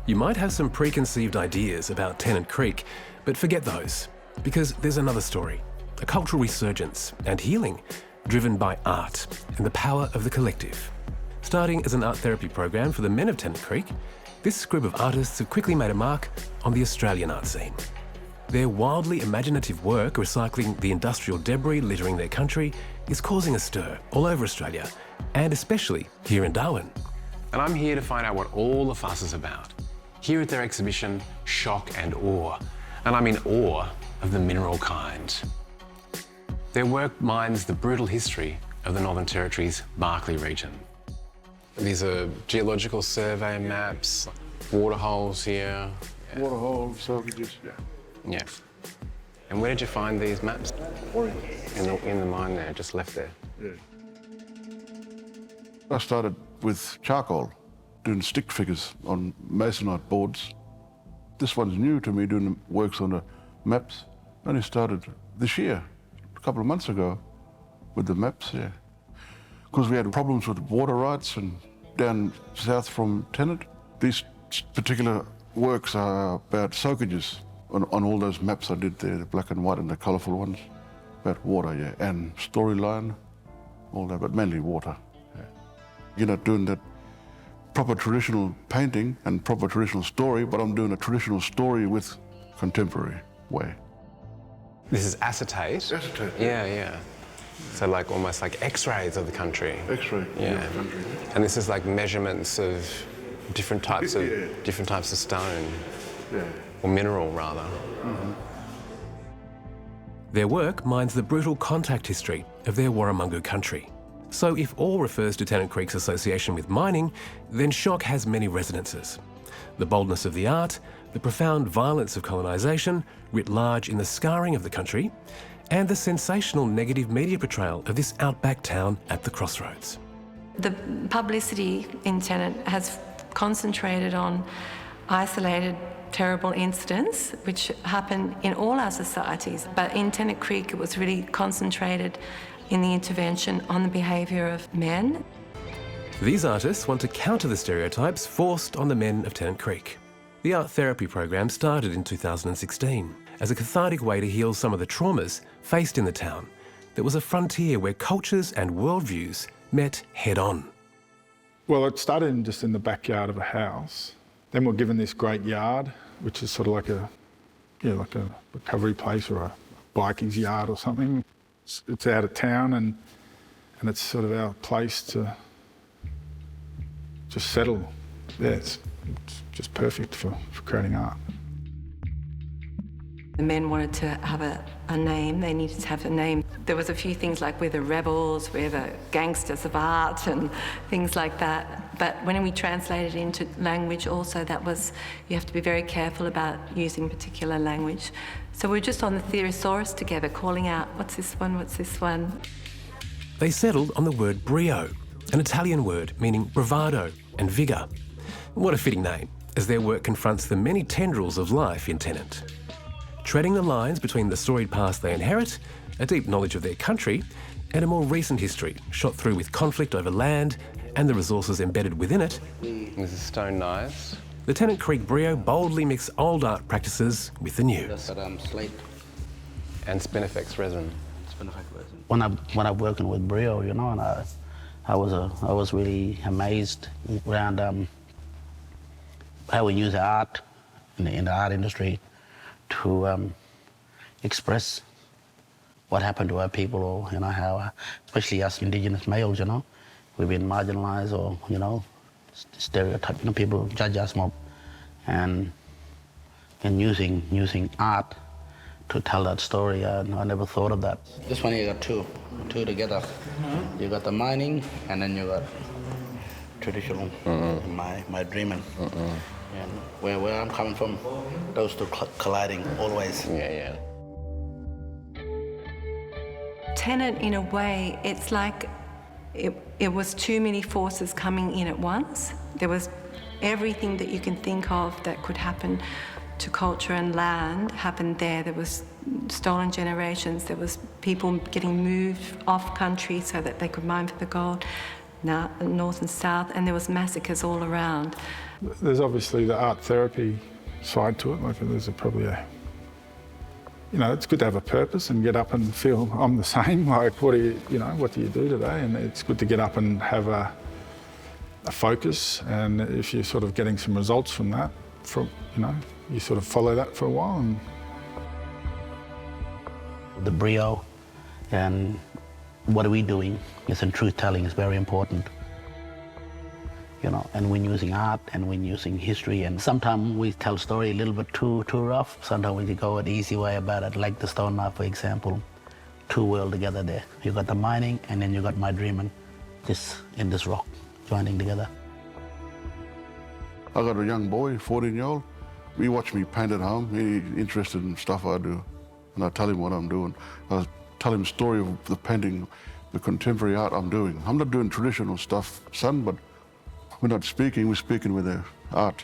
You might have some preconceived ideas about Tennant Creek, but forget those, because there's another story, a cultural resurgence and healing driven by art and the power of the collective. Starting as an art therapy program for the men of Tennant Creek, this group of artists have quickly made a mark on the Australian art scene. Their wildly imaginative work recycling the industrial debris littering their country is causing a stir all over Australia, and especially here in Darwin. And I'm here to find out what all the fuss is about. Here at their exhibition, Shock and Awe. And I'm in awe of the mineral kind. Their work mines the brutal history of the Northern Territory's Barkly region. These are geological survey maps, water holes here. Yeah. Water holes, sausages, yeah. Yeah. And where did you find these maps? In the mine there, just left there. Yeah. I started with charcoal, doing stick figures on masonite boards. This one's new to me, doing works on the maps. Only started this year, a couple of months ago, with the maps, yeah. Because we had problems with water rights and down south from Tennant. These particular works are about soakages on all those maps I did there, the black and white and the colourful ones. About water, yeah, and storyline, all that, but mainly water. Yeah. You're not doing that proper traditional painting and proper traditional story, but I'm doing a traditional story with contemporary way. This is acetate? Acetate. Yeah, yeah. So like almost like X-rays of the country. X-ray, yeah. of the country. And this is like measurements of different types of Yeah. different types of stone. Yeah. Or mineral rather. Mm-hmm. Their work mines the brutal contact history of their Warramungu country. So if all refers to Tennant Creek's association with mining, then Shock has many resonances. The boldness of the art, the profound violence of colonisation, writ large in the scarring of the country, and the sensational negative media portrayal of this outback town at the crossroads. The publicity in Tennant has concentrated on isolated terrible incidents which happen in all our societies, but in Tennant Creek it was really concentrated in the intervention on the behaviour of men. These artists want to counter the stereotypes forced on the men of Tennant Creek. The art therapy program started in 2016 as a cathartic way to heal some of the traumas faced in the town that was a frontier where cultures and worldviews met head-on. Well, it started just in the backyard of a house. Then we're given this great yard, which is sort of like a recovery place or a biking's yard or something. It's out of town and it's sort of our place to just settle. Yeah, it's just perfect for creating art. The men wanted to have a name, they needed to have a name. There was a few things like we're the rebels, we're the gangsters of art and things like that. But when we translated into language also, that was, you have to be very careful about using particular language. So we're just on the thesaurus together, calling out, what's this one, what's this one? They settled on the word brio, an Italian word meaning bravado and vigour. What a fitting name, as their work confronts the many tendrils of life in Tennant. Treading the lines between the storied past they inherit, a deep knowledge of their country, and a more recent history shot through with conflict over land and the resources embedded within it. This is stone knives. The Tennant Creek Brio boldly mix old art practices with the new. That's slate. And Spinifex resin. When I'm working with Brio, you know, and I was really amazed around how we use art in the art industry to express what happened to our people, or you know how, especially us Indigenous males, you know, we've been marginalised or you know, stereotyped. You know, people judge us more, and using art to tell that story. I never thought of that. This one you got two together. Mm-hmm. You got the mining, and then you got traditional. Mm-hmm. My dreaming. Mm-hmm. And where I'm coming from, those two colliding always. Yeah. Tennant, in a way, it's like it was too many forces coming in at once. There was everything that you can think of that could happen to culture and land happened there. There was stolen generations, there was people getting moved off country so that they could mine for the gold. north and south, and there was massacres all around. There's obviously the art therapy side to it. Like there's probably a, you know, it's good to have a purpose and get up and feel I'm the same. Like what do you do today? And it's good to get up and have a focus. And if you're sort of getting some results from that, you sort of follow that for a while. And the Brio and what are we doing? Yes, and truth telling is very important. You know, and when using art and when using history, and sometimes we tell story a little bit too rough. Sometimes we go an easy way about it, like the stone art, for example. Two worlds together there. You got the mining, and then you got my dreaming, just in this rock, joining together. I got a young boy, 14-year-old. He watch me paint at home. He's interested in stuff I do, and I tell him what I'm doing. I tell him the story of the painting, the contemporary art I'm doing. I'm not doing traditional stuff, son, but we're not speaking, we're speaking with the art.